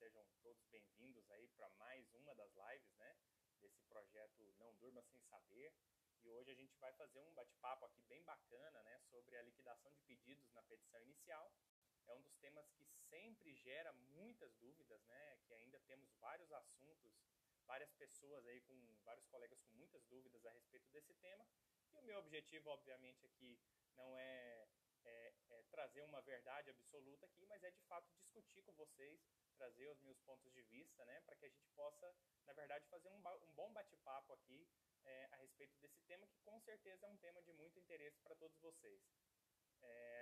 sejam todos bem-vindos aí para mais uma das lives, né, desse projeto Não Durma Sem Saber. E hoje a gente vai fazer um bate-papo aqui bem bacana, né, sobre a liquidação de pedidos na petição inicial. É um dos temas que sempre gera muitas dúvidas, né, que ainda temos vários assuntos, várias pessoas aí vários colegas com muitas dúvidas a respeito desse tema. E o meu objetivo, obviamente, aqui não é trazer uma verdade absoluta aqui, mas é de fato discutir com vocês, trazer os meus pontos de vista, né, para que a gente possa, na verdade, fazer um bom bate-papo aqui a respeito desse tema, que com certeza é um tema de muito interesse para todos vocês.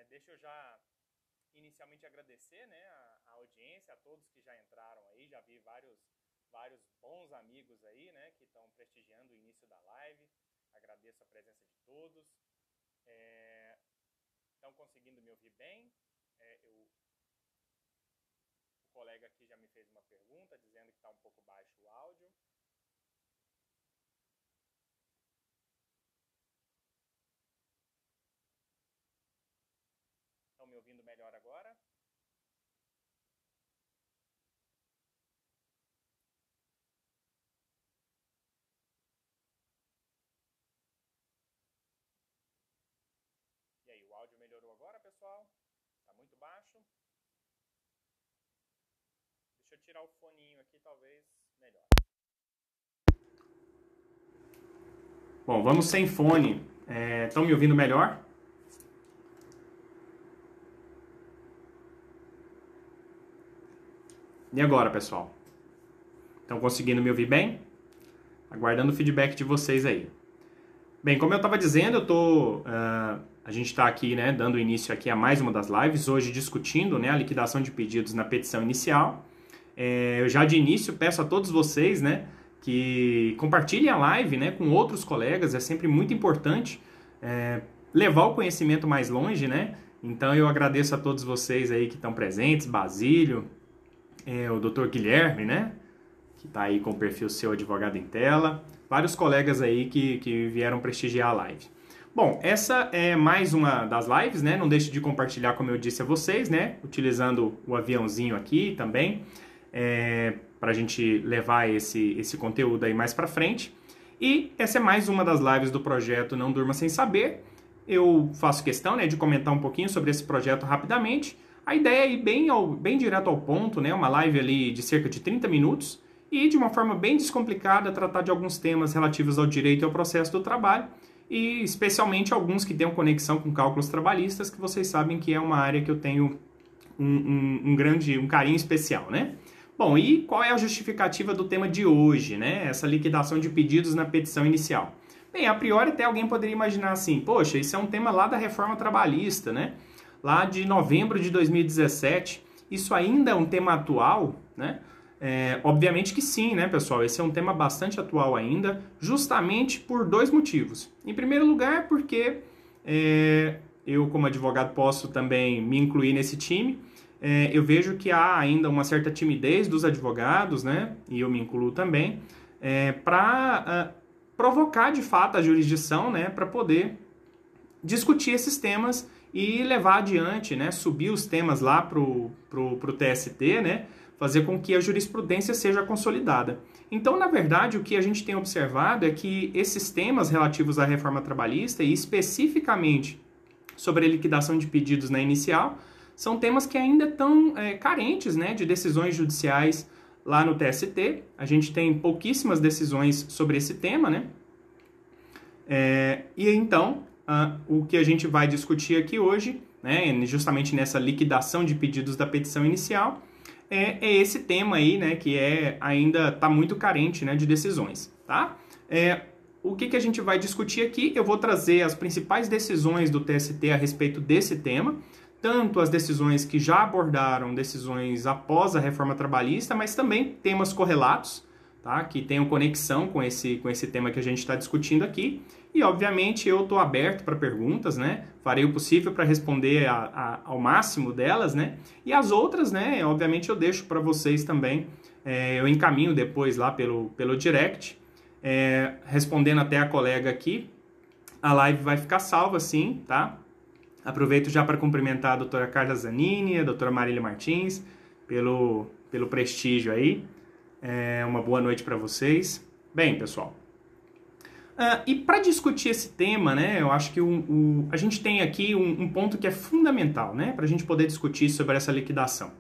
Deixa eu já inicialmente agradecer, né, a audiência, a todos que já entraram aí, já vi vários bons amigos aí, né, que estão prestigiando o início da live. Agradeço a presença de todos. Estão conseguindo me ouvir bem? O colega aqui já me fez uma pergunta, dizendo que está um pouco baixo o áudio. Estão me ouvindo melhor agora? E aí, o áudio melhorou agora, pessoal? Está muito baixo? Deixa eu tirar o foninho aqui, talvez melhor. Bom, vamos sem fone. Estão me ouvindo melhor? E agora, pessoal? Estão conseguindo me ouvir bem? Aguardando o feedback de vocês aí. Bem, como eu estava dizendo, a gente está aqui, né, dando início aqui a mais uma das lives, hoje discutindo, né, a liquidação de pedidos na petição inicial. Eu já de início peço a todos vocês, né, que compartilhem a live, né, com outros colegas. É sempre muito importante levar o conhecimento mais longe, né? Então eu agradeço a todos vocês aí que estão presentes, Basílio, o Dr. Guilherme, né, que está aí com o perfil Seu Advogado em Tela, vários colegas aí que vieram prestigiar a live. Bom, essa é mais uma das lives, né? Não deixe de compartilhar, como eu disse a vocês, né? Utilizando o aviãozinho aqui também, para a gente levar esse conteúdo aí mais para frente. E essa é mais uma das lives do projeto Não Durma Sem Saber. Eu faço questão, né, de comentar um pouquinho sobre esse projeto rapidamente. A ideia é ir bem direto ao ponto, né? Uma live ali de cerca de 30 minutos e de uma forma bem descomplicada tratar de alguns temas relativos ao direito e ao processo do trabalho, e especialmente alguns que tenham conexão com cálculos trabalhistas, que vocês sabem que é uma área que eu tenho um carinho especial, né? Bom, e qual é a justificativa do tema de hoje, né? Essa liquidação de pedidos na petição inicial. Bem, a priori até alguém poderia imaginar assim, poxa, isso é um tema lá da reforma trabalhista, né? Lá de novembro de 2017, isso ainda é um tema atual, né? Obviamente que sim, né, pessoal? Esse é um tema bastante atual ainda, justamente por dois motivos. Em primeiro lugar, porque eu, como advogado, posso também me incluir nesse time. Eu vejo que há ainda uma certa timidez dos advogados, né, e eu me incluo também, para provocar de fato a jurisdição, né, para poder discutir esses temas e levar adiante, né, subir os temas lá pro TST, né, fazer com que a jurisprudência seja consolidada. Então, na verdade, o que a gente tem observado é que esses temas relativos à reforma trabalhista, e especificamente sobre a liquidação de pedidos na inicial, são temas que ainda estão carentes, né, de decisões judiciais lá no TST. A gente tem pouquíssimas decisões sobre esse tema, né? E então, o que a gente vai discutir aqui hoje, né, justamente nessa liquidação de pedidos da petição inicial, é esse tema aí, né, que ainda está muito carente, né, de decisões, tá? O que a gente vai discutir aqui? Eu vou trazer as principais decisões do TST a respeito desse tema, tanto as decisões que já abordaram decisões após a reforma trabalhista, mas também temas correlatos, tá, que tenham conexão com esse tema que a gente está discutindo aqui. E, obviamente, eu estou aberto para perguntas, né? Farei o possível para responder ao máximo delas, né? E as outras, né? Obviamente, eu deixo para vocês também. Eu encaminho depois lá pelo direct. Respondendo até a colega aqui, a live vai ficar salva, sim, tá? Aproveito já para cumprimentar a doutora Carla Zanini, a doutora Marília Martins, pelo prestígio aí. Uma boa noite para vocês. Bem, pessoal, e para discutir esse tema, né, eu acho que a gente tem aqui um ponto que é fundamental, né, para a gente poder discutir sobre essa liquidação.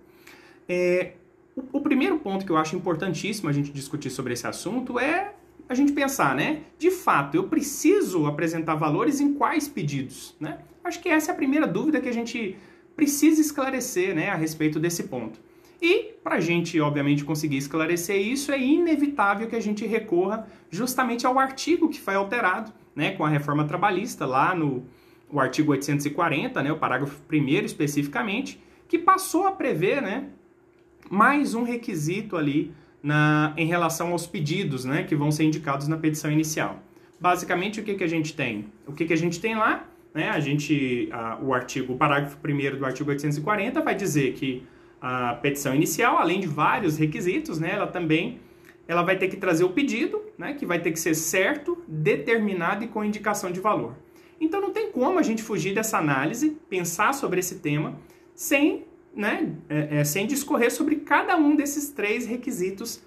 O primeiro ponto que eu acho importantíssimo a gente discutir sobre esse assunto é a gente pensar, né, de fato, eu preciso apresentar valores em quais pedidos, né? Acho que essa é a primeira dúvida que a gente precisa esclarecer, né, a respeito desse ponto. E, para a gente, obviamente, conseguir esclarecer isso, é inevitável que a gente recorra justamente ao artigo que foi alterado, né, com a reforma trabalhista, lá no artigo 840, né, o parágrafo 1º especificamente, que passou a prever, né, mais um requisito ali em relação aos pedidos, né, que vão ser indicados na petição inicial. Basicamente, o que a gente tem? O que a gente tem lá? Né, o parágrafo 1º do artigo 840 vai dizer que a petição inicial, além de vários requisitos, né, ela vai ter que trazer o pedido, né, que vai ter que ser certo, determinado e com indicação de valor. Então não tem como a gente fugir dessa análise, pensar sobre esse tema, sem discorrer sobre cada um desses 3 requisitos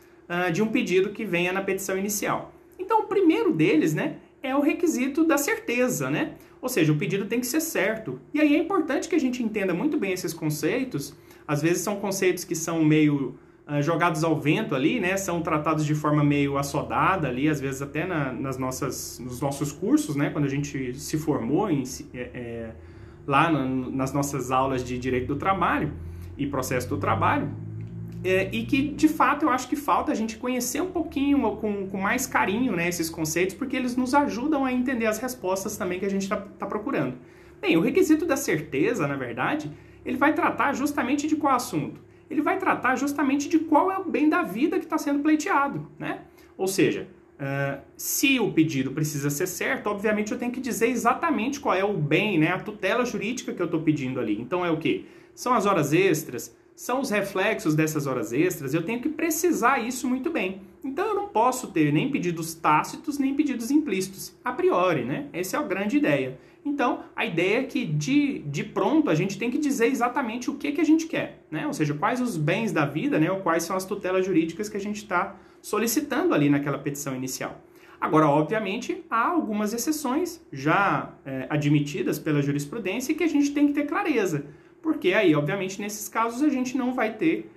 de um pedido que venha na petição inicial. Então o primeiro deles, né, é o requisito da certeza, né? Ou seja, o pedido tem que ser certo. E aí é importante que a gente entenda muito bem esses conceitos. Às vezes são conceitos que são meio jogados ao vento ali, né? São tratados de forma meio assodada ali, às vezes até nos nossos cursos, né? Quando a gente se formou lá nas nossas aulas de Direito do Trabalho e Processo do Trabalho. E que, de fato, eu acho que falta a gente conhecer um pouquinho, com mais carinho, né, esses conceitos, porque eles nos ajudam a entender as respostas também que a gente tá procurando. Bem, o requisito da certeza, na verdade, ele vai tratar justamente de qual assunto? Ele vai tratar justamente de qual é o bem da vida que está sendo pleiteado, né? Ou seja, se o pedido precisa ser certo, obviamente eu tenho que dizer exatamente qual é o bem, né, a tutela jurídica que eu estou pedindo ali. Então é o quê? São as horas extras, são os reflexos dessas horas extras, eu tenho que precisar isso muito bem. Então eu não posso ter nem pedidos tácitos, nem pedidos implícitos, a priori, né? Essa é a grande ideia. Então, a ideia é que de pronto a gente tem que dizer exatamente o que a gente quer, né? Ou seja, quais os bens da vida, né? Ou quais são as tutelas jurídicas que a gente está solicitando ali naquela petição inicial. Agora, obviamente, há algumas exceções já admitidas pela jurisprudência e que a gente tem que ter clareza. Porque aí, obviamente, nesses casos a gente não vai ter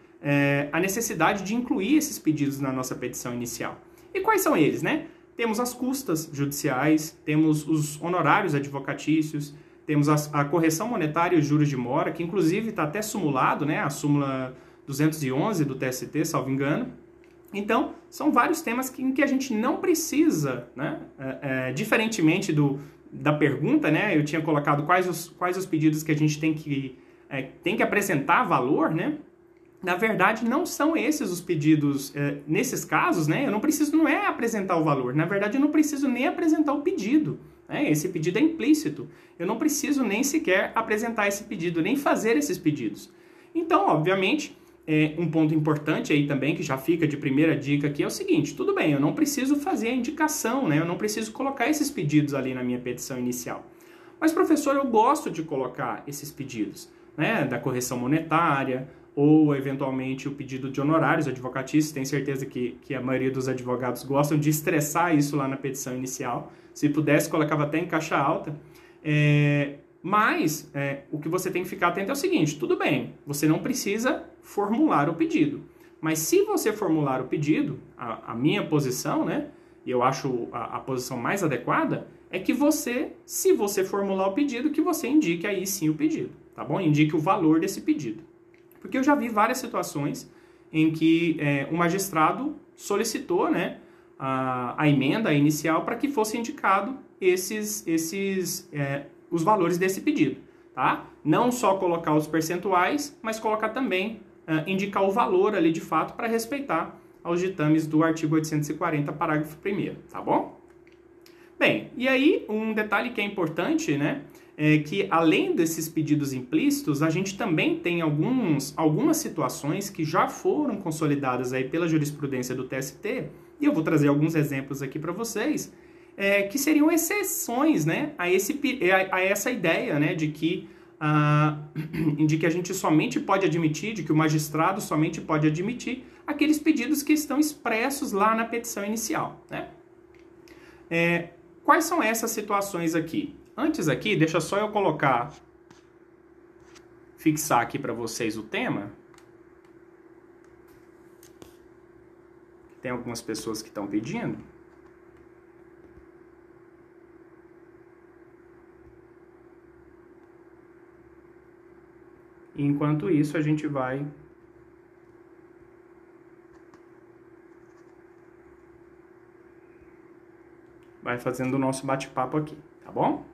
a necessidade de incluir esses pedidos na nossa petição inicial. E quais são eles, né? Temos as custas judiciais, temos os honorários advocatícios, temos a correção monetária e os juros de mora, que inclusive está até sumulado, né? A súmula 211 do TST, salvo engano. Então, são vários temas em que a gente não precisa, né? Diferentemente da pergunta, né? Eu tinha colocado quais os pedidos que a gente tem que apresentar valor, né? Na verdade, não são esses os pedidos, nesses casos, né? Eu não é apresentar o valor, na verdade eu não preciso nem apresentar o pedido, né? Esse pedido é implícito, eu não preciso nem sequer apresentar esse pedido, nem fazer esses pedidos. Então, obviamente, um ponto importante aí também, que já fica de primeira dica aqui, é o seguinte: tudo bem, eu não preciso fazer a indicação, né? Eu não preciso colocar esses pedidos ali na minha petição inicial. Mas, professor, eu gosto de colocar esses pedidos, né? Da correção monetária, ou eventualmente o pedido de honorários advocatícios. Tenho certeza que a maioria dos advogados gostam de estressar isso lá na petição inicial. Se pudesse, colocava até em caixa alta. Mas o que você tem que ficar atento é o seguinte: tudo bem, você não precisa formular o pedido, mas se você formular o pedido, a minha posição, né, e eu acho a posição mais adequada, é que se você formular o pedido, que você indique aí sim o pedido, tá bom? Indique o valor desse pedido. Porque eu já vi várias situações em que o magistrado solicitou, né, a emenda inicial para que fosse indicado os valores desse pedido, tá? Não só colocar os percentuais, mas colocar também, indicar o valor ali de fato para respeitar aos ditames do artigo 840, parágrafo 1º, tá bom? Bem, e aí um detalhe que é importante, né, é que além desses pedidos implícitos, a gente também tem algumas situações que já foram consolidadas aí pela jurisprudência do TST, e eu vou trazer alguns exemplos aqui para vocês, que seriam exceções, né, a essa ideia, né, de que de que a gente somente pode admitir, de que o magistrado somente pode admitir aqueles pedidos que estão expressos lá na petição inicial, né? Quais são essas situações aqui? Antes aqui, deixa só eu fixar aqui para vocês o tema. Tem algumas pessoas que estão pedindo. Enquanto isso, a gente vai fazendo o nosso bate-papo aqui, tá bom?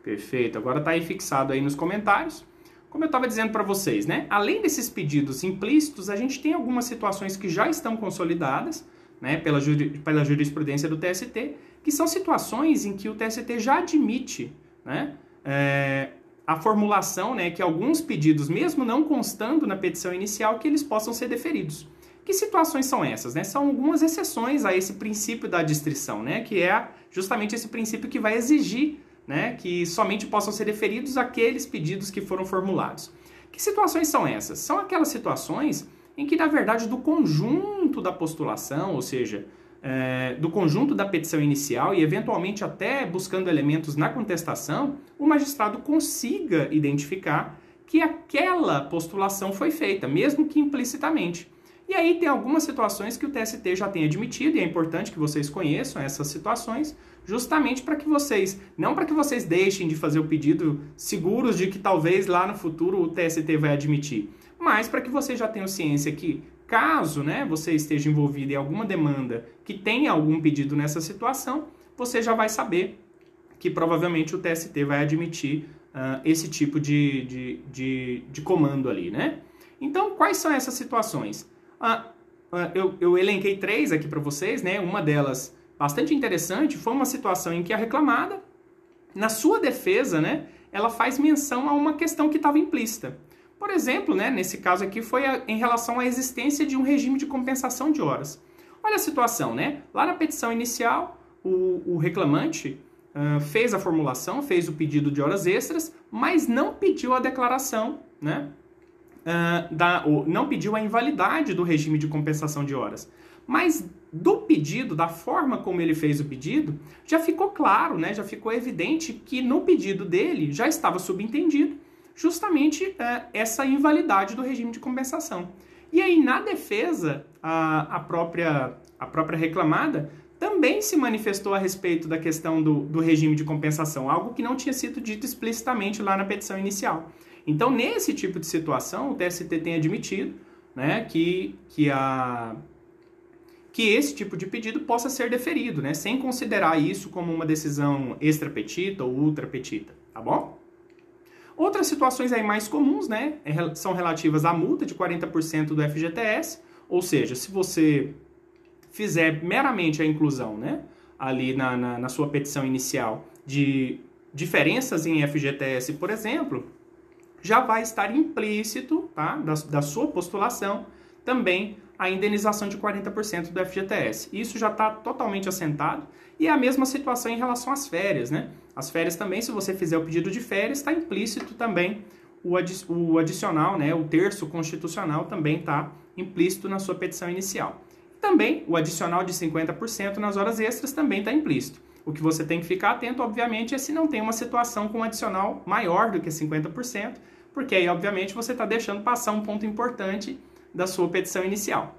Perfeito. Agora está aí fixado aí nos comentários. Como eu estava dizendo para vocês, né? Além desses pedidos implícitos, a gente tem algumas situações que já estão consolidadas, né, pela jurisprudência do TST, que são situações em que o TST já admite, né, a formulação, né, que alguns pedidos, mesmo não constando na petição inicial, que eles possam ser deferidos. Que situações são essas? Né? São algumas exceções a esse princípio da distrição, né, que é justamente esse princípio que vai exigir, né, que somente possam ser deferidos aqueles pedidos que foram formulados. Que situações são essas? São aquelas situações em que, na verdade, do conjunto da postulação, ou seja, do conjunto da petição inicial e, eventualmente, até buscando elementos na contestação, o magistrado consiga identificar que aquela postulação foi feita, mesmo que implicitamente. E aí tem algumas situações que o TST já tem admitido, e é importante que vocês conheçam essas situações, justamente para que vocês, não para que vocês deixem de fazer o pedido seguros de que talvez lá no futuro o TST vai admitir, mas para que vocês já tenham ciência que, caso, né, você esteja envolvido em alguma demanda que tenha algum pedido nessa situação, você já vai saber que provavelmente o TST vai admitir esse tipo de comando ali, né? Então, quais são essas situações? Eu elenquei 3 aqui para vocês, né? Uma delas, bastante interessante, foi uma situação em que a reclamada, na sua defesa, né, ela faz menção a uma questão que estava implícita. Por exemplo, né, nesse caso aqui, foi em relação à existência de um regime de compensação de horas. Olha a situação, né? Lá na petição inicial, o reclamante fez a formulação, fez o pedido de horas extras, mas não pediu a declaração, né? Não pediu a invalidade do regime de compensação de horas. Mas do pedido, da forma como ele fez o pedido, já ficou claro, né? Já ficou evidente que no pedido dele já estava subentendido justamente essa invalidade do regime de compensação. E aí, na defesa, a própria reclamada também se manifestou a respeito da questão do regime de compensação, algo que não tinha sido dito explicitamente lá na petição inicial. Então, nesse tipo de situação, o TST tem admitido, né, que esse tipo de pedido possa ser deferido, né, sem considerar isso como uma decisão extra-petita ou ultra-petita, tá bom? Outras situações aí mais comuns, né, são relativas à multa de 40% do FGTS, ou seja, se você fizer meramente a inclusão, né, ali na sua petição inicial de diferenças em FGTS, por exemplo, já vai estar implícito, tá, da sua postulação também a indenização de 40% do FGTS. Isso já está totalmente assentado. E é a mesma situação em relação às férias, né? As férias também, se você fizer o pedido de férias, está implícito também o adicional, né? O terço constitucional também está implícito na sua petição inicial. Também o adicional de 50% nas horas extras também está implícito. O que você tem que ficar atento, obviamente, é se não tem uma situação com um adicional maior do que 50%, porque aí, obviamente, você está deixando passar um ponto importante da sua petição inicial.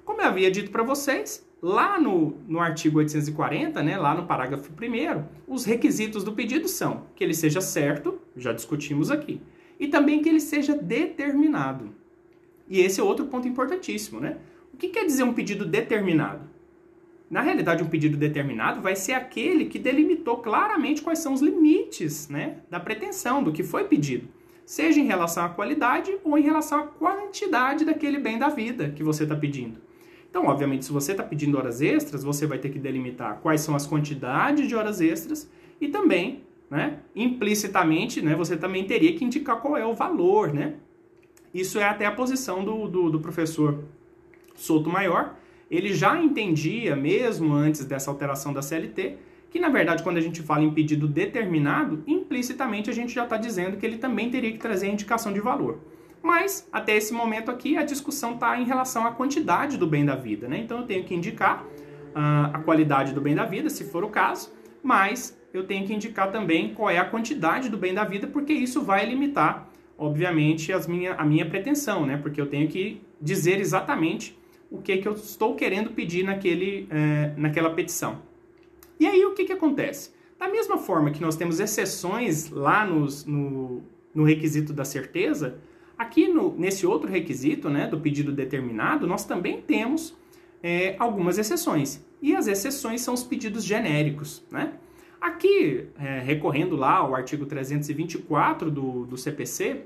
Como eu havia dito para vocês, lá no artigo 840, né, lá no parágrafo 1º, os requisitos do pedido são que ele seja certo, já discutimos aqui, e também que ele seja determinado. E esse é outro ponto importantíssimo, né? O que quer dizer um pedido determinado? Na realidade, um pedido determinado vai ser aquele que delimitou claramente quais são os limites, né, da pretensão, do que foi pedido. Seja em relação à qualidade ou em relação à quantidade daquele bem da vida que você está pedindo. Então, obviamente, se você está pedindo horas extras, você vai ter que delimitar quais são as quantidades de horas extras e também, né, implicitamente, né, você também teria que indicar qual é o valor, né? Isso é até a posição do professor Souto Maior. Ele já entendia, mesmo antes dessa alteração da CLT, que na verdade quando a gente fala em pedido determinado, implicitamente a gente já está dizendo que ele também teria que trazer a indicação de valor. Mas, até esse momento aqui, a discussão está em relação à quantidade do bem da vida, né? Então eu tenho que indicar a qualidade do bem da vida, se for o caso, mas eu tenho que indicar também qual é a quantidade do bem da vida, porque isso vai limitar, obviamente, a minha pretensão, né? Porque eu tenho que dizer exatamente o que eu estou querendo pedir naquela petição. E aí, o que acontece? Da mesma forma que nós temos exceções lá no requisito da certeza, aqui nesse outro requisito, né, do pedido determinado, nós também temos algumas exceções. E as exceções são os pedidos genéricos, né? Aqui, recorrendo lá ao artigo 324 do CPC,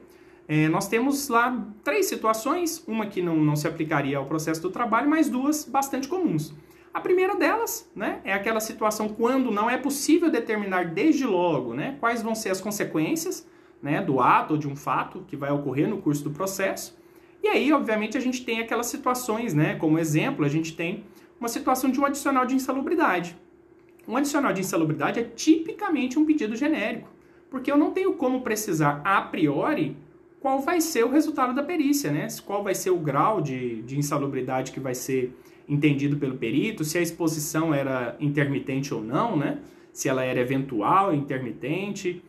nós temos lá 3 situações, uma que não se aplicaria ao processo do trabalho, mas 2 bastante comuns. A primeira delas, né, é aquela situação quando não é possível determinar desde logo, né, quais vão ser as consequências, né, do ato ou de um fato que vai ocorrer no curso do processo. E aí, obviamente, a gente tem aquelas situações, né, como exemplo, a gente tem uma situação de um adicional de insalubridade. Um adicional de insalubridade é tipicamente um pedido genérico, porque eu não tenho como precisar a priori qual vai ser o resultado da perícia, né? Qual vai ser o grau de insalubridade que vai ser entendido pelo perito, se a exposição era intermitente ou não, né? Se ela era eventual, intermitente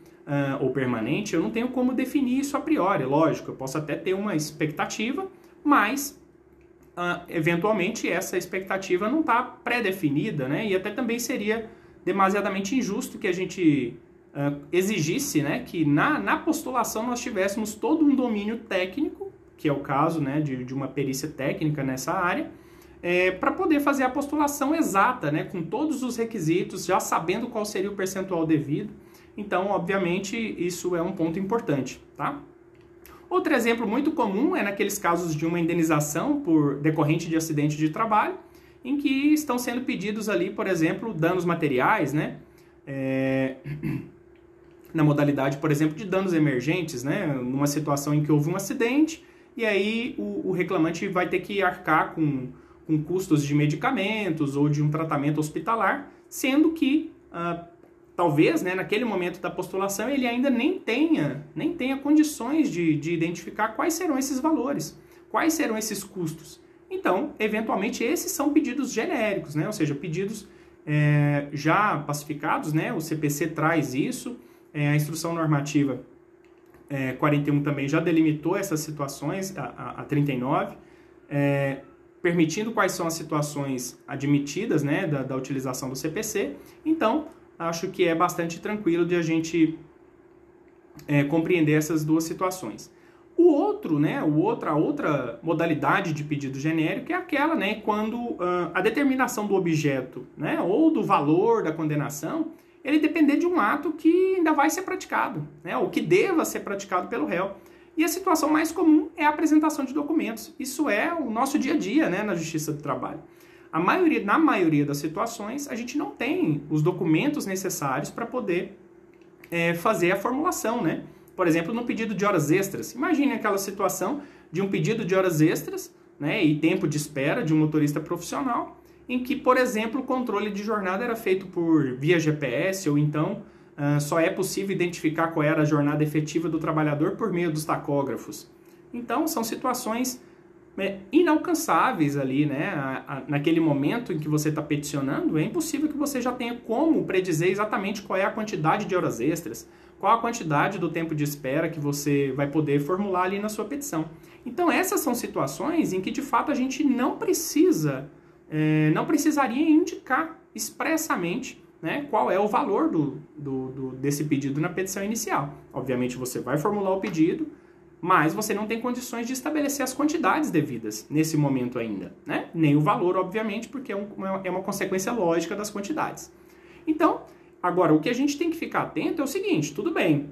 ou permanente, eu não tenho como definir isso a priori. Lógico, eu posso até ter uma expectativa, mas eventualmente essa expectativa não está pré-definida, né? E até também seria demasiadamente injusto que a gente exigisse, né, que na postulação nós tivéssemos todo um domínio técnico, que é o caso, né, de uma perícia técnica nessa área, para poder fazer a postulação exata, né, com todos os requisitos, já sabendo qual seria o percentual devido. Então, obviamente, isso é um ponto importante, tá? Outro exemplo muito comum é naqueles casos de uma indenização por decorrente de acidente de trabalho, em que estão sendo pedidos ali, por exemplo, danos materiais, né? Na modalidade, por exemplo, de danos emergentes, né? Numa situação em que houve um acidente, e aí o reclamante vai ter que arcar com custos de medicamentos ou de um tratamento hospitalar, sendo que talvez, né, naquele momento da postulação, ele ainda nem tenha condições de identificar quais serão esses valores, quais serão esses custos. Então, eventualmente, esses são pedidos genéricos, né? Ou seja, pedidos já pacificados, né? O CPC traz isso, a Instrução Normativa 41 também já delimitou essas situações, a 39, permitindo quais são as situações admitidas, né, da utilização do CPC. Então, acho que é bastante tranquilo de a gente compreender essas 2 situações. A outra modalidade de pedido genérico é aquela, né, quando a determinação do objeto, né, ou do valor da condenação, ele depender de um ato que ainda vai ser praticado, né, ou que deva ser praticado pelo réu. E a situação mais comum é a apresentação de documentos. Isso é o nosso dia a dia, né, na Justiça do Trabalho. Na maioria das situações, a gente não tem os documentos necessários para poder fazer a formulação, né? Por exemplo, no pedido de horas extras. Imagine aquela situação de um pedido de horas extras, né, e tempo de espera de um motorista profissional, em que, por exemplo, o controle de jornada era feito via GPS, ou então só é possível identificar qual era a jornada efetiva do trabalhador por meio dos tacógrafos. Então, são situações inalcançáveis ali, né? Naquele momento em que você está peticionando, é impossível que você já tenha como predizer exatamente qual é a quantidade de horas extras, qual a quantidade do tempo de espera que você vai poder formular ali na sua petição. Então, essas são situações em que, de fato, a gente não precisaria indicar expressamente, né, qual é o valor desse pedido na petição inicial. Obviamente, você vai formular o pedido, mas você não tem condições de estabelecer as quantidades devidas nesse momento ainda, né? Nem o valor, obviamente, porque é uma consequência lógica das quantidades. Então, agora, o que a gente tem que ficar atento é o seguinte: tudo bem,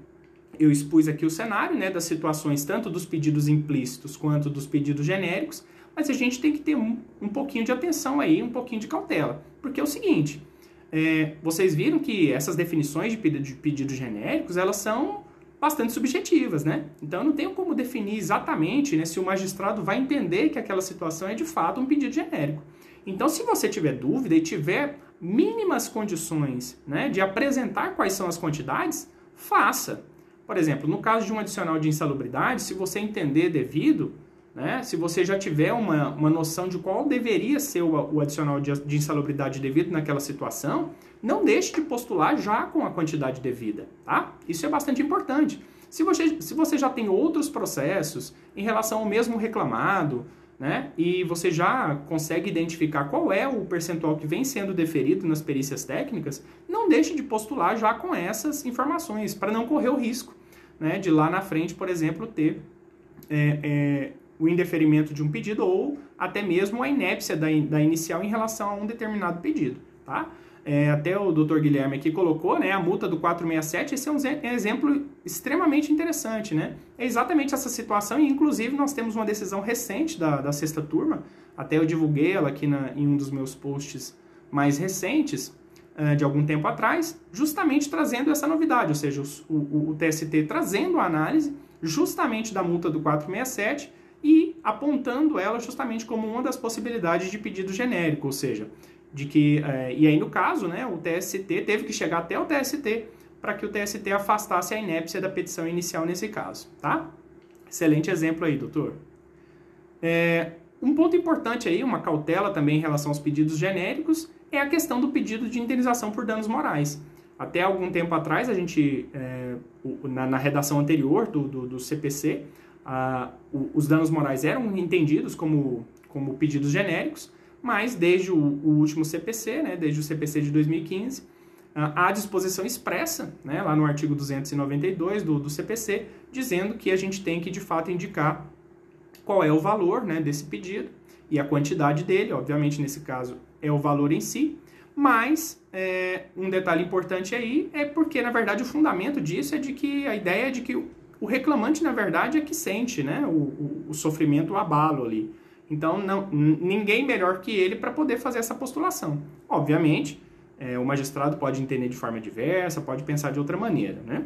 eu expus aqui o cenário, né, das situações tanto dos pedidos implícitos quanto dos pedidos genéricos, mas a gente tem que ter um pouquinho de atenção aí, um pouquinho de cautela, porque é o seguinte, vocês viram que essas definições de pedidos genéricos, elas são bastante subjetivas, né? Então, eu não tenho como definir exatamente, né, se o magistrado vai entender que aquela situação é de fato um pedido genérico. Então, se você tiver dúvida e tiver mínimas condições, né, de apresentar quais são as quantidades, faça. Por exemplo, no caso de um adicional de insalubridade, se você entender devido, né, se você já tiver uma noção de qual deveria ser o adicional de insalubridade devido naquela situação, não deixe de postular já com a quantidade devida, tá? Isso é bastante importante. Se você já tem outros processos em relação ao mesmo reclamado, né, e você já consegue identificar qual é o percentual que vem sendo deferido nas perícias técnicas, não deixe de postular já com essas informações, para não correr o risco, né, de lá na frente, por exemplo, ter o indeferimento de um pedido ou até mesmo a inépcia da inicial em relação a um determinado pedido, tá? Até o Dr. Guilherme aqui colocou, né, a multa do 467, esse é um exemplo extremamente interessante, né? É exatamente essa situação e, inclusive, nós temos uma decisão recente da sexta turma, até eu divulguei ela aqui em um dos meus posts mais recentes, de algum tempo atrás, justamente trazendo essa novidade, ou seja, o TST trazendo a análise justamente da multa do 467 e apontando ela justamente como uma das possibilidades de pedido genérico, ou seja, de que, e aí no caso, né, o TST teve que chegar até o TST para que o TST afastasse a inépcia da petição inicial nesse caso, tá? Excelente exemplo aí, doutor. Um ponto importante aí, uma cautela também em relação aos pedidos genéricos, é a questão do pedido de indenização por danos morais. Até algum tempo atrás, a gente, na redação anterior do CPC, os danos morais eram entendidos como pedidos genéricos, mas desde o último CPC, né, desde o CPC de 2015, há disposição expressa, né, lá no artigo 292 do CPC, dizendo que a gente tem que, de fato, indicar qual é o valor, né, desse pedido e a quantidade dele, obviamente, nesse caso, é o valor em si, mas um detalhe importante aí é porque, na verdade, o fundamento disso é de que a ideia é de que o reclamante, na verdade, é que sente, né, o sofrimento, o abalo ali. Então, ninguém melhor que ele para poder fazer essa postulação. Obviamente, o magistrado pode entender de forma diversa, pode pensar de outra maneira, né?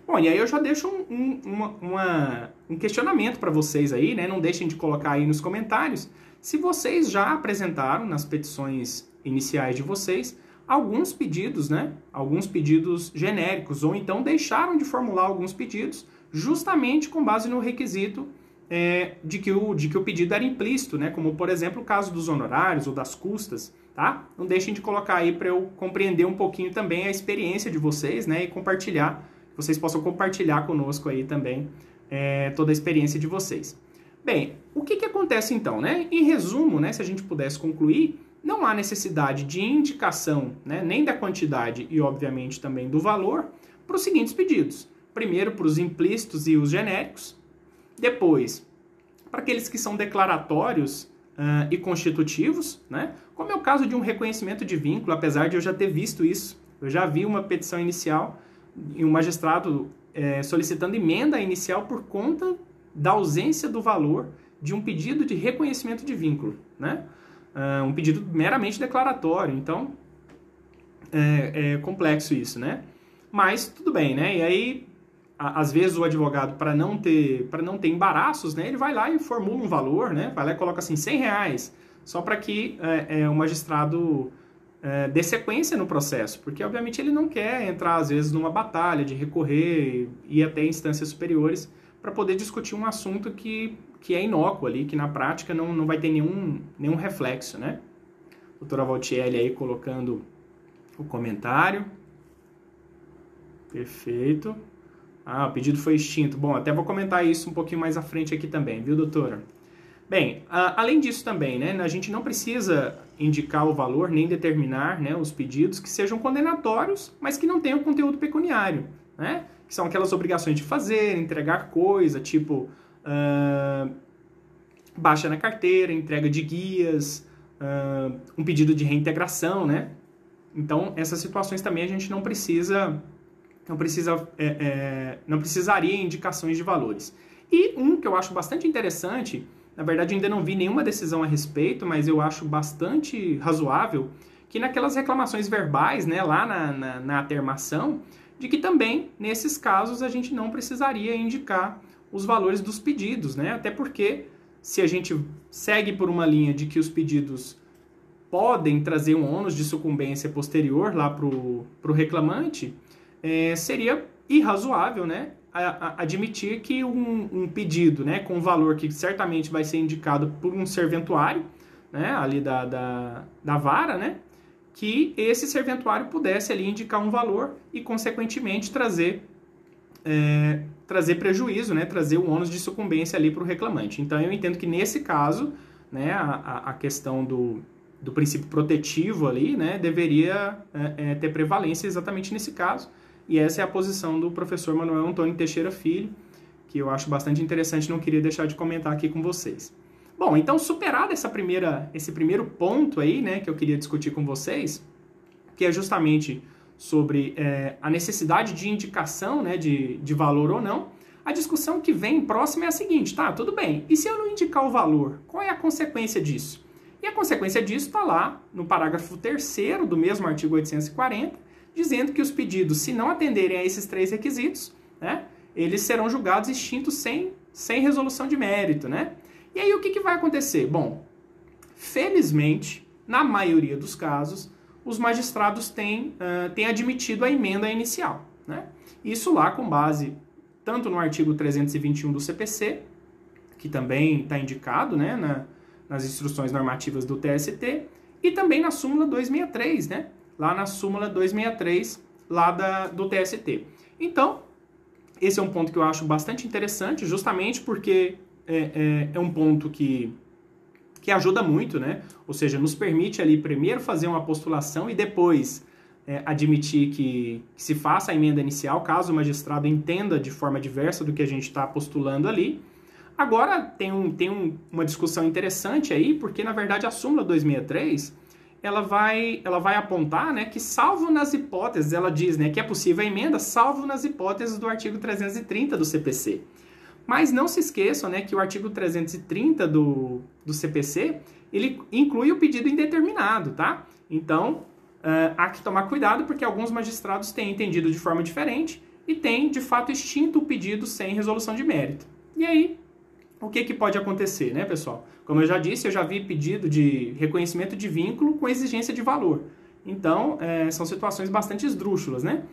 Bom, e aí eu já deixo um questionamento para vocês aí, né? Não deixem de colocar aí nos comentários se vocês já apresentaram nas petições iniciais de vocês alguns pedidos, né? Alguns pedidos genéricos, ou então deixaram de formular alguns pedidos justamente com base no requisito de que o pedido era implícito, né? Como, por exemplo, o caso dos honorários ou das custas, tá? Não deixem de colocar aí para eu compreender um pouquinho também a experiência de vocês, né? E compartilhar, vocês possam compartilhar conosco aí também toda a experiência de vocês. Bem, o que acontece então, né? Em resumo, né, se a gente pudesse concluir, não há necessidade de indicação, né, nem da quantidade e, obviamente, também do valor para os seguintes pedidos. Primeiro, para os implícitos e os genéricos. Depois, para aqueles que são declaratórios e constitutivos, né? Como é o caso de um reconhecimento de vínculo, apesar de eu já ter visto isso. Eu já vi uma petição inicial e um magistrado solicitando emenda inicial por conta da ausência do valor de um pedido de reconhecimento de vínculo, né? Um pedido meramente declaratório. Então, é complexo isso, né? Mas tudo bem, né? E aí, às vezes o advogado, para não ter embaraços, né, ele vai lá e formula um valor, né? Vai lá e coloca assim, R$100, só para que o magistrado dê sequência no processo, porque obviamente ele não quer entrar às vezes numa batalha de recorrer e ir até instâncias superiores para poder discutir um assunto que é inócuo ali, que na prática não vai ter nenhum reflexo, né? Doutora Valtielli aí colocando o comentário. Perfeito. O pedido foi extinto. Bom, até vou comentar isso um pouquinho mais à frente aqui também, viu, doutora? Bem, além disso também, né, a gente não precisa indicar o valor nem determinar, né, os pedidos que sejam condenatórios, mas que não tenham conteúdo pecuniário, né? Que são aquelas obrigações de fazer, entregar coisa, tipo baixa na carteira, entrega de guias, um pedido de reintegração, né? Então, essas situações também a gente não precisaria indicações de valores. E um que eu acho bastante interessante, na verdade ainda não vi nenhuma decisão a respeito, mas eu acho bastante razoável, que naquelas reclamações verbais, né, lá na atermação, de que também, nesses casos, a gente não precisaria indicar os valores dos pedidos, né? Até porque, se a gente segue por uma linha de que os pedidos podem trazer um ônus de sucumbência posterior lá para o reclamante, seria irrazoável, né, admitir que um pedido, né, com valor que certamente vai ser indicado por um serventuário, né, ali da vara, né, que esse serventuário pudesse ali indicar um valor e, consequentemente, trazer prejuízo, né, trazer o ônus de sucumbência ali para o reclamante. Então, eu entendo que, nesse caso, né, a questão do princípio protetivo ali, né, deveria ter prevalência exatamente nesse caso. E essa é a posição do professor Manuel Antônio Teixeira Filho, que eu acho bastante interessante, não queria deixar de comentar aqui com vocês. Bom, então, superado esse primeiro ponto aí, né, que eu queria discutir com vocês, que é justamente sobre a necessidade de indicação, né, de valor ou não, a discussão que vem próxima é a seguinte, tá, tudo bem, e se eu não indicar o valor, qual é a consequência disso? E a consequência disso está lá no parágrafo 3º do mesmo artigo 840, dizendo que os pedidos, se não atenderem a esses 3 requisitos, né, eles serão julgados extintos sem resolução de mérito, né? E aí o que vai acontecer? Bom, felizmente, na maioria dos casos, os magistrados têm admitido a emenda inicial, né? Isso lá com base tanto no artigo 321 do CPC, que também está indicado, né, nas instruções normativas do TST, e também na súmula 263, né? Lá na súmula 263, lá do TST. Então, esse é um ponto que eu acho bastante interessante, justamente porque é um ponto que ajuda muito, né? Ou seja, nos permite ali primeiro fazer uma postulação e depois admitir que se faça a emenda inicial, caso o magistrado entenda de forma diversa do que a gente está postulando ali. Agora, tem uma discussão interessante aí, porque, na verdade, a súmula 263... ela vai apontar, né, que salvo nas hipóteses, ela diz, né, que é possível a emenda salvo nas hipóteses do artigo 330 do CPC. Mas não se esqueçam, né, que o artigo 330 do CPC, ele inclui o pedido indeterminado, tá? Então, há que tomar cuidado, porque alguns magistrados têm entendido de forma diferente e têm, de fato, extinto o pedido sem resolução de mérito. E aí, o que pode acontecer, né, pessoal? Como eu já disse, eu já vi pedido de reconhecimento de vínculo com exigência de valor. Então, são situações bastante esdrúxulas, né?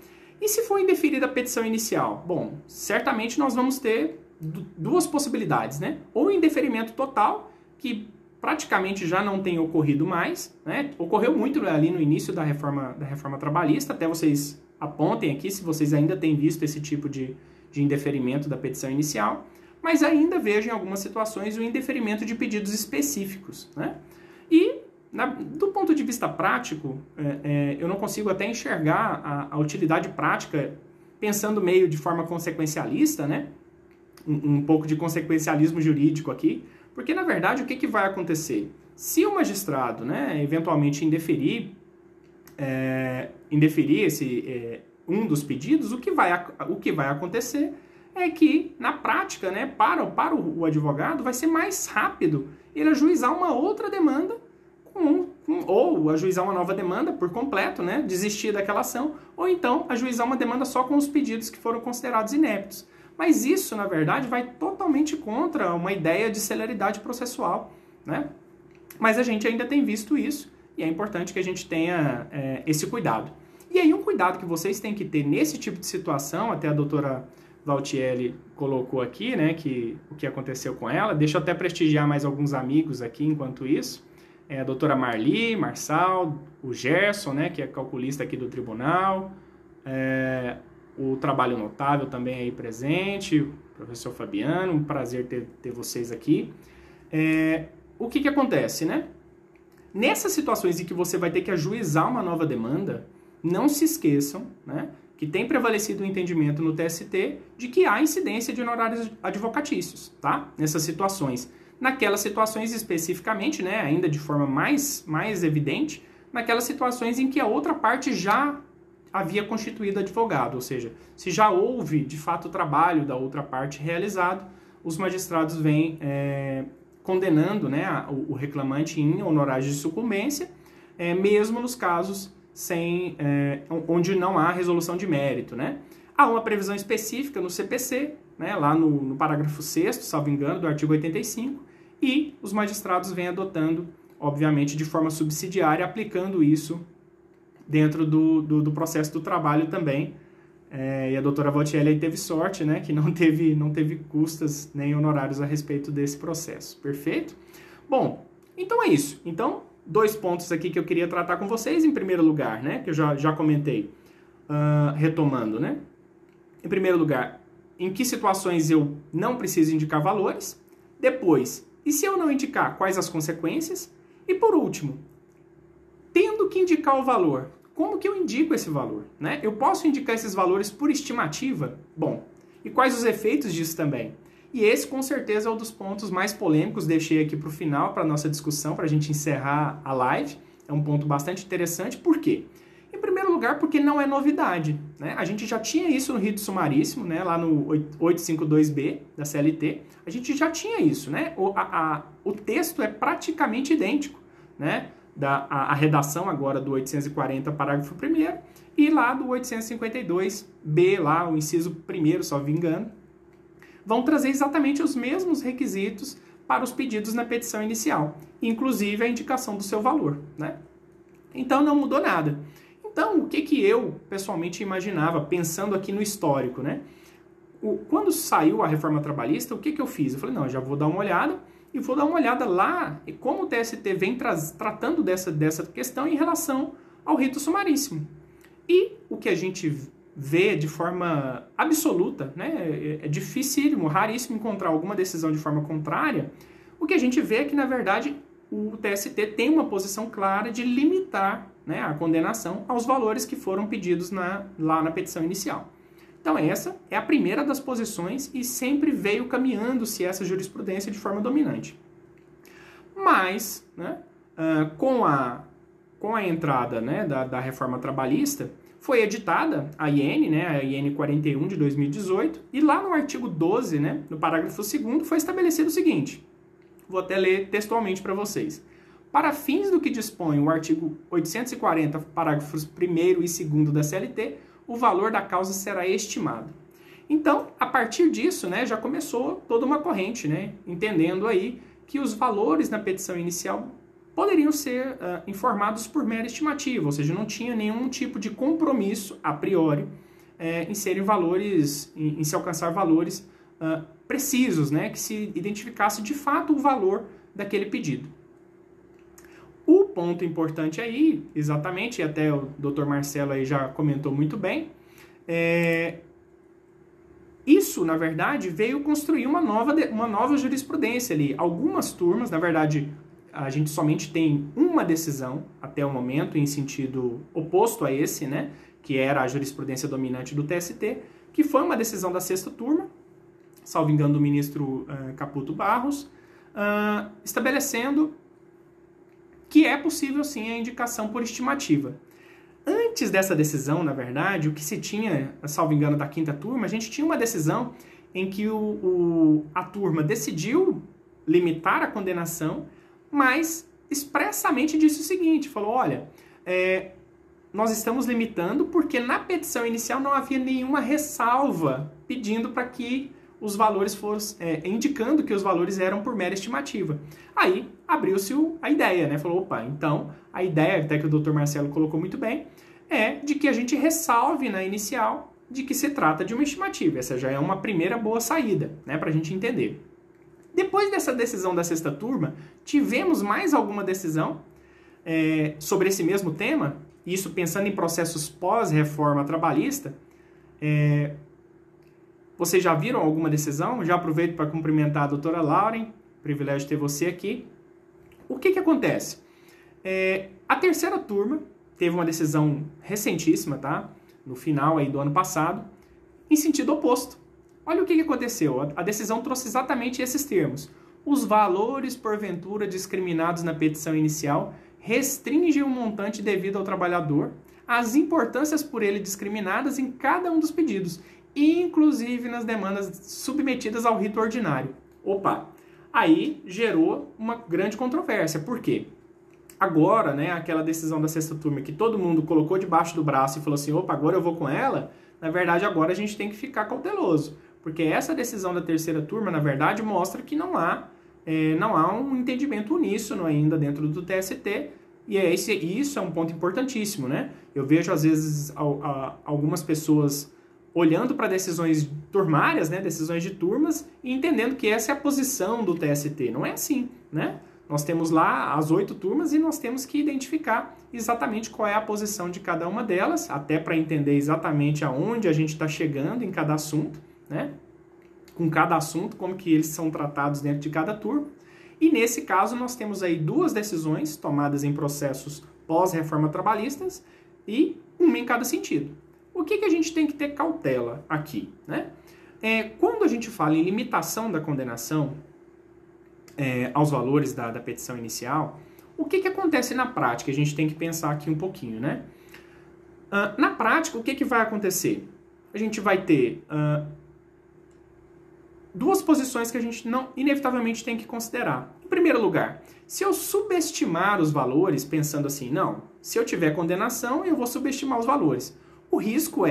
E se for indeferida a petição inicial? Bom, certamente nós vamos ter duas possibilidades, né? Ou indeferimento total, que praticamente já não tem ocorrido mais, né? Ocorreu muito ali no início da reforma trabalhista, até vocês apontem aqui se vocês ainda têm visto esse tipo de indeferimento da petição inicial. Mas ainda vejo em algumas situações o indeferimento de pedidos específicos, né? E, do ponto de vista prático, eu não consigo até enxergar a utilidade prática, pensando meio de forma consequencialista, né? Um pouco de consequencialismo jurídico aqui, porque, na verdade, o que vai acontecer? Se o magistrado, né, eventualmente indeferir um dos pedidos, o que vai acontecer é que, na prática, né, para o advogado, vai ser mais rápido ele ajuizar uma outra demanda ou ajuizar uma nova demanda por completo, né, desistir daquela ação, ou então ajuizar uma demanda só com os pedidos que foram considerados ineptos. Mas isso, na verdade, vai totalmente contra uma ideia de celeridade processual, né? Mas a gente ainda tem visto isso e é importante que a gente tenha esse cuidado. E aí um cuidado que vocês têm que ter nesse tipo de situação, até a doutora Valtiele colocou aqui, né, o que aconteceu com ela. Deixa eu até prestigiar mais alguns amigos aqui enquanto isso. A doutora Marli, Marçal, o Gerson, né, que é calculista aqui do tribunal, o Trabalho Notável também aí presente, o professor Fabiano, um prazer ter vocês aqui. O que acontece, né? Nessas situações em que você vai ter que ajuizar uma nova demanda, não se esqueçam, né, que tem prevalecido o entendimento no TST de que há incidência de honorários advocatícios, tá? Nessas situações. Naquelas situações especificamente, né, ainda de forma mais evidente, naquelas situações em que a outra parte já havia constituído advogado, ou seja, se já houve, de fato, o trabalho da outra parte realizado, os magistrados vêm condenando, né, o reclamante em honorários de sucumbência, mesmo nos casos onde não há resolução de mérito, né? Há uma previsão específica no CPC, né, lá no parágrafo 6º, salvo engano, do artigo 85, e os magistrados vêm adotando obviamente de forma subsidiária, aplicando isso dentro do processo do trabalho também. E a doutora Valtielli teve sorte, né, que não teve custas nem honorários a respeito desse processo. Perfeito? Bom, então é isso. Então, 2 pontos aqui que eu queria tratar com vocês. Em primeiro lugar, né, que eu já comentei, retomando, né? Em primeiro lugar, em que situações eu não preciso indicar valores? Depois, e se eu não indicar, quais as consequências? E por último, tendo que indicar o valor, como que eu indico esse valor? Né? Eu posso indicar esses valores por estimativa? Bom, e quais os efeitos disso também? E esse, com certeza, é um dos pontos mais polêmicos, deixei aqui para o final, para a nossa discussão, para a gente encerrar a live. É um ponto bastante interessante, por quê? Em primeiro lugar, porque não é novidade. Né? A gente já tinha isso no rito sumaríssimo, né? Lá no 852B da CLT, a gente já tinha isso. Né? O texto é praticamente idêntico, né? A redação agora do 840, parágrafo 1º, e lá do 852B, lá o inciso 1º, só me engano, vão trazer exatamente os mesmos requisitos para os pedidos na petição inicial, inclusive a indicação do seu valor. Né? Então não mudou nada. Então, o que eu pessoalmente imaginava, pensando aqui no histórico, né? Quando saiu a reforma trabalhista, o que eu fiz? Eu falei, não, eu já vou dar uma olhada, e vou dar uma olhada lá e como o TST vem tratando dessa questão em relação ao rito sumaríssimo. E o que a gente vê de forma absoluta, né? É dificílimo, raríssimo encontrar alguma decisão de forma contrária, o que a gente vê é que, na verdade, o TST tem uma posição clara de limitar, né, a condenação aos valores que foram pedidos lá na petição inicial. Então essa é a primeira das posições e sempre veio caminhando-se essa jurisprudência de forma dominante. Mas, né, com a entrada, né, da reforma trabalhista, foi editada a IN, né, a IN 41 de 2018, e lá no artigo 12, né, no parágrafo 2º, foi estabelecido o seguinte, vou até ler textualmente para vocês. Para fins do que dispõe o artigo 840, parágrafos 1º e 2º da CLT, o valor da causa será estimado. Então, a partir disso, né, já começou toda uma corrente, né, entendendo aí que os valores na petição inicial poderiam ser informados por mera estimativa, ou seja, não tinha nenhum tipo de compromisso a priori em serem valores, em se alcançar valores precisos, né, que se identificasse de fato o valor daquele pedido. O ponto importante aí, exatamente, e até o Dr. Marcelo aí já comentou muito bem, isso, na verdade, veio construir uma nova jurisprudência ali. Algumas turmas, na verdade, a gente somente tem uma decisão até o momento em sentido oposto a esse, né, que era a jurisprudência dominante do TST, que foi uma decisão da 6ª turma, salvo engano do ministro Caputo Barros, estabelecendo que é possível sim a indicação por estimativa. Antes dessa decisão, na verdade, o que se tinha, salvo engano, da 5ª turma, a gente tinha uma decisão em que a turma decidiu limitar a condenação, mas expressamente disse o seguinte, falou, olha, nós estamos limitando porque na petição inicial não havia nenhuma ressalva pedindo para que os valores fossem, indicando que os valores eram por mera estimativa. Aí abriu-se a ideia, né? Falou, opa, então a ideia, até que o Dr. Marcelo colocou muito bem, é de que a gente ressalve na inicial de que se trata de uma estimativa. Essa já é uma primeira boa saída, né? Para a gente entender. Depois dessa decisão da 6ª turma, tivemos mais alguma decisão sobre esse mesmo tema, isso pensando em processos pós-reforma trabalhista. Vocês já viram alguma decisão? Já aproveito para cumprimentar a doutora Lauren, privilégio de ter você aqui. O que acontece? A 3ª turma teve uma decisão recentíssima, tá? No final aí do ano passado, em sentido oposto. Olha o que aconteceu. A decisão trouxe exatamente esses termos. Os valores, porventura, discriminados na petição inicial restringem o montante devido ao trabalhador, as importâncias por ele discriminadas em cada um dos pedidos, inclusive nas demandas submetidas ao rito ordinário. Opa! Aí gerou uma grande controvérsia. Por quê? Agora, né, aquela decisão da 6ª turma que todo mundo colocou debaixo do braço e falou assim, opa, agora eu vou com ela, na verdade agora a gente tem que ficar cauteloso. Porque essa decisão da 3ª turma, na verdade, mostra que não há não há um entendimento uníssono ainda dentro do TST, e isso é um ponto importantíssimo, né? Eu vejo, às vezes, algumas pessoas olhando para decisões turmárias, né, decisões de turmas, e entendendo que essa é a posição do TST. Não é assim, né? Nós temos lá as 8 turmas e nós temos que identificar exatamente qual é a posição de cada uma delas, até para entender exatamente aonde a gente está chegando em cada assunto, né? Com cada assunto, como que eles são tratados dentro de cada turma. E nesse caso nós temos aí 2 decisões tomadas em processos pós-reforma trabalhistas e uma em cada sentido. O que a gente tem que ter cautela aqui, né? Quando a gente fala em limitação da condenação aos valores da petição inicial, o que acontece na prática? A gente tem que pensar aqui um pouquinho, né? Na prática, o que vai acontecer? A gente vai ter 2 posições que a gente inevitavelmente tem que considerar. Em primeiro lugar, se eu subestimar os valores, pensando assim, não, se eu tiver condenação, eu vou subestimar os valores. O risco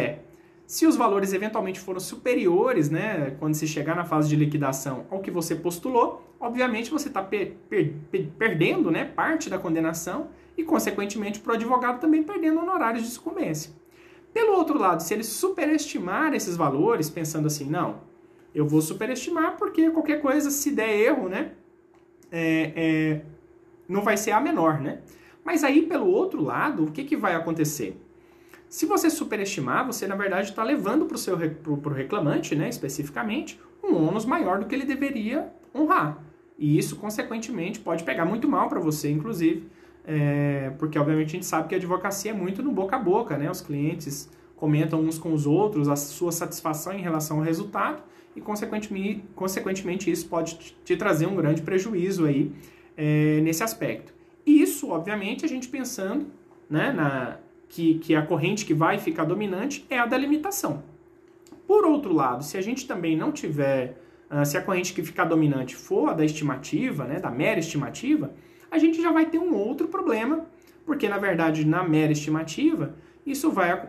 se os valores eventualmente foram superiores, né, quando se chegar na fase de liquidação ao que você postulou, obviamente você está perdendo, né, parte da condenação e, consequentemente, para o advogado também perdendo honorários de sucumbência. Pelo outro lado, se ele superestimar esses valores, pensando assim, não, eu vou superestimar porque qualquer coisa, se der erro, né, não vai ser a menor, né? Mas aí, pelo outro lado, o que vai acontecer? Se você superestimar, você, na verdade, está levando para o reclamante, né, especificamente, um ônus maior do que ele deveria honrar. E isso, consequentemente, pode pegar muito mal para você, inclusive, porque, obviamente, a gente sabe que a advocacia é muito no boca a boca, né? Os clientes comentam uns com os outros a sua satisfação em relação ao resultado e, consequentemente, isso pode te trazer um grande prejuízo aí nesse aspecto. E isso, obviamente, a gente pensando, né, que a corrente que vai ficar dominante é a da limitação. Por outro lado, se a gente também não tiver, se a corrente que ficar dominante for a da estimativa, né, da mera estimativa, a gente já vai ter um outro problema, porque, na verdade, na mera estimativa,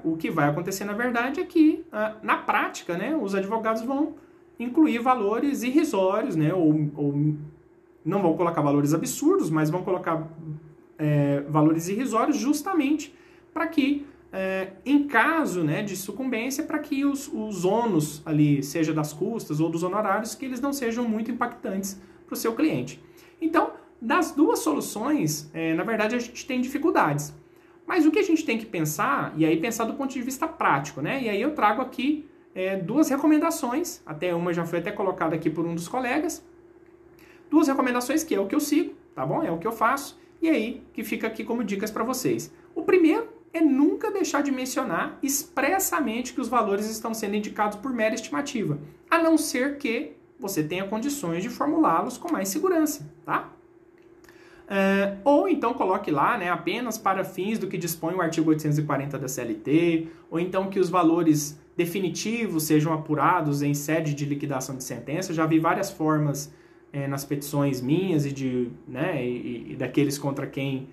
o que vai acontecer, na verdade, é que, na prática, né, os advogados vão incluir valores irrisórios, né, ou não vão colocar valores absurdos, mas vão colocar valores irrisórios justamente para que, em caso, né, de sucumbência, para que os ônus ali, seja das custas ou dos honorários, que eles não sejam muito impactantes para o seu cliente. Então, das 2 soluções, na verdade, a gente tem dificuldades. Mas o que a gente tem que pensar, e aí pensar do ponto de vista prático, né? E aí eu trago aqui 2 recomendações, até uma já foi até colocada aqui por um dos colegas, 2 recomendações que é o que eu sigo, tá bom? É o que eu faço, e aí que fica aqui como dicas para vocês. O primeiro é nunca deixar de mencionar expressamente que os valores estão sendo indicados por mera estimativa, a não ser que você tenha condições de formulá-los com mais segurança, tá? Ou então coloque lá, né, apenas para fins do que dispõe o artigo 840 da CLT, ou então que os valores definitivos sejam apurados em sede de liquidação de sentença. Eu já vi várias formas nas petições minhas e daqueles contra quem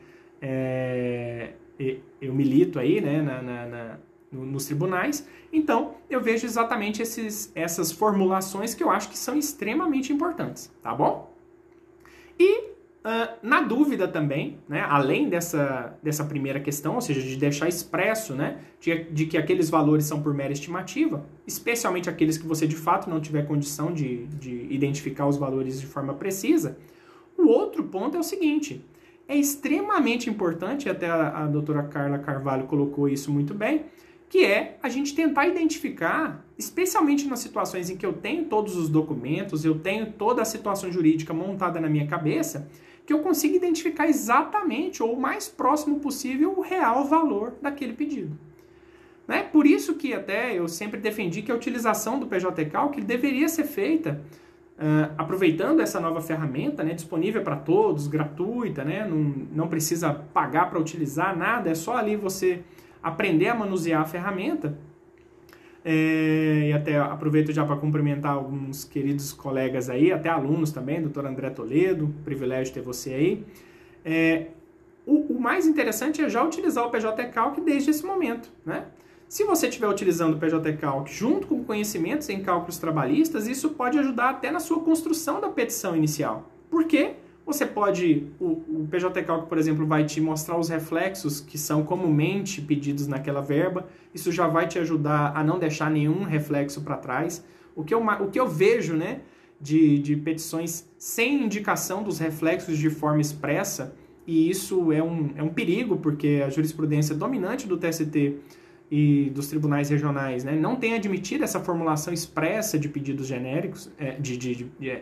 eu milito aí, né, nos tribunais. Então, eu vejo exatamente essas formulações que eu acho que são extremamente importantes, tá bom? E, na dúvida também, né, além dessa primeira questão, ou seja, de deixar expresso, né, de que aqueles valores são por mera estimativa, especialmente aqueles que você de fato não tiver condição de identificar os valores de forma precisa, o outro ponto é o seguinte: é extremamente importante, até a doutora Carla Carvalho colocou isso muito bem, que é a gente tentar identificar, especialmente nas situações em que eu tenho todos os documentos, eu tenho toda a situação jurídica montada na minha cabeça, que eu consiga identificar exatamente, ou o mais próximo possível, o real valor daquele pedido. Né? Por isso que até eu sempre defendi que a utilização do PJCalc deveria ser feita aproveitando essa nova ferramenta, né, disponível para todos, gratuita, né, não precisa pagar para utilizar nada, é só ali você aprender a manusear a ferramenta. E até aproveito já para cumprimentar alguns queridos colegas aí, até alunos também, doutor André Toledo, privilégio ter você aí. O mais interessante é já utilizar o PJCalc desde esse momento, né? Se você estiver utilizando o PJCalc junto com conhecimentos em cálculos trabalhistas, isso pode ajudar até na sua construção da petição inicial. Porque você pode, o PJ Calc, por exemplo, vai te mostrar os reflexos que são comumente pedidos naquela verba. Isso já vai te ajudar a não deixar nenhum reflexo para trás. O que eu vejo, né, de petições sem indicação dos reflexos de forma expressa, e isso é um perigo, porque a jurisprudência dominante do TST e dos tribunais regionais, né, não tem admitido essa formulação expressa de pedidos genéricos,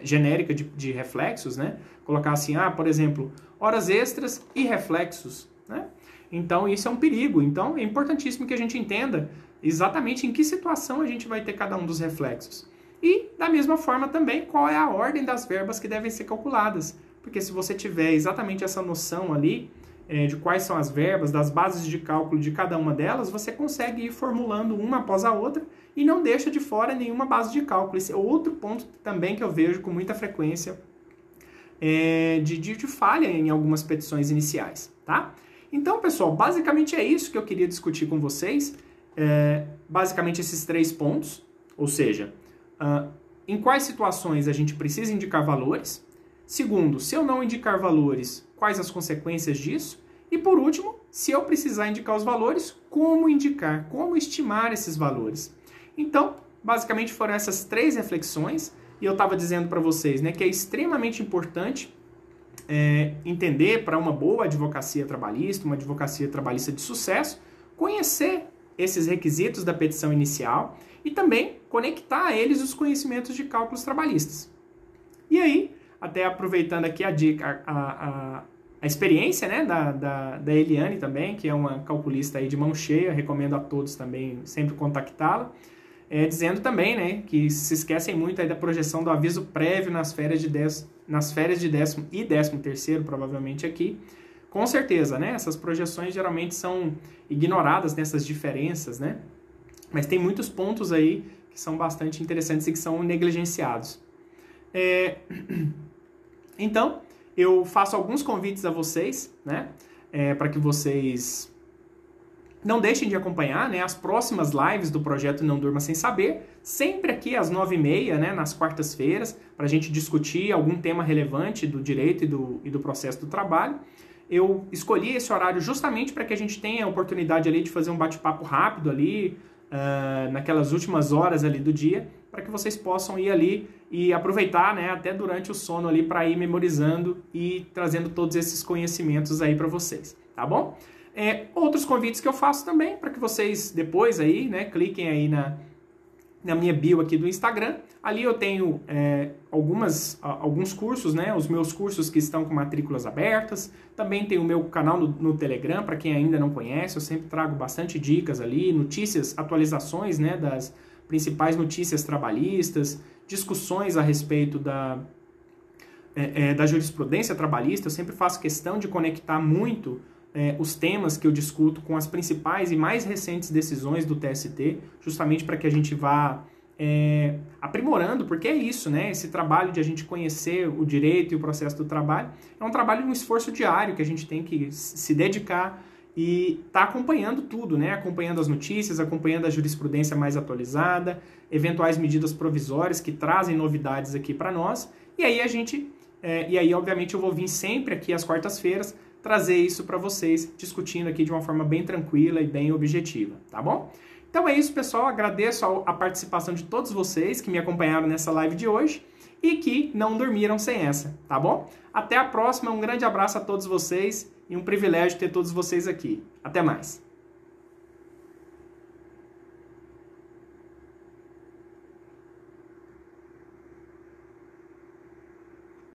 genérica de reflexos, né? Colocar assim, por exemplo, horas extras e reflexos, né? Então, isso é um perigo. Então, é importantíssimo que a gente entenda exatamente em que situação a gente vai ter cada um dos reflexos. E, da mesma forma também, qual é a ordem das verbas que devem ser calculadas. Porque se você tiver exatamente essa noção ali, de quais são as verbas, das bases de cálculo de cada uma delas, você consegue ir formulando uma após a outra e não deixa de fora nenhuma base de cálculo. Esse é outro ponto também que eu vejo com muita frequência de falha em algumas petições iniciais, tá? Então, pessoal, basicamente é isso que eu queria discutir com vocês. Basicamente esses 3 pontos, ou seja, em quais situações a gente precisa indicar valores. Segundo, se eu não indicar valores, quais as consequências disso? E por último, se eu precisar indicar os valores, como indicar, como estimar esses valores? Então, basicamente foram essas 3 reflexões, e eu estava dizendo para vocês, né, que é extremamente importante entender para uma boa advocacia trabalhista de sucesso, conhecer esses requisitos da petição inicial e também conectar a eles os conhecimentos de cálculos trabalhistas. E aí, até aproveitando aqui a dica, a experiência, né, da Eliane também, que é uma calculista aí de mão cheia, recomendo a todos também sempre contactá-la, dizendo também, né, que se esquecem muito aí da projeção do aviso prévio nas férias de 10º e 13º, provavelmente aqui. Com certeza, né, essas projeções geralmente são ignoradas nessas diferenças, né, mas tem muitos pontos aí que são bastante interessantes e que são negligenciados. Então, eu faço alguns convites a vocês, né, para que vocês não deixem de acompanhar, né, as próximas lives do projeto Não Durma Sem Saber, sempre aqui às 9h30, né, nas quartas-feiras, para a gente discutir algum tema relevante do direito e do processo do trabalho. Eu escolhi esse horário justamente para que a gente tenha a oportunidade ali de fazer um bate-papo rápido ali, naquelas últimas horas ali do dia, para que vocês possam ir ali e aproveitar, né, até durante o sono ali para ir memorizando e trazendo todos esses conhecimentos aí para vocês, tá bom? Outros convites que eu faço também, para que vocês depois aí, né, cliquem aí na minha bio aqui do Instagram. Ali eu tenho alguns cursos, né, os meus cursos que estão com matrículas abertas. Também tem o meu canal no Telegram, para quem ainda não conhece, eu sempre trago bastante dicas ali, notícias, atualizações, né, das principais notícias trabalhistas, discussões a respeito da jurisprudência trabalhista. Eu sempre faço questão de conectar muito os temas que eu discuto com as principais e mais recentes decisões do TST, justamente para que a gente vá aprimorando, porque é isso, né? Esse trabalho de a gente conhecer o direito e o processo do trabalho é um trabalho de um esforço diário que a gente tem que se dedicar e tá acompanhando tudo, né? Acompanhando as notícias, acompanhando a jurisprudência mais atualizada, eventuais medidas provisórias que trazem novidades aqui para nós, e aí obviamente eu vou vir sempre aqui às quartas-feiras trazer isso para vocês, discutindo aqui de uma forma bem tranquila e bem objetiva, tá bom? Então é isso, pessoal. Agradeço a participação de todos vocês que me acompanharam nessa live de hoje e que não dormiram sem essa, tá bom? Até a próxima, um grande abraço a todos vocês e um privilégio ter todos vocês aqui. Até mais!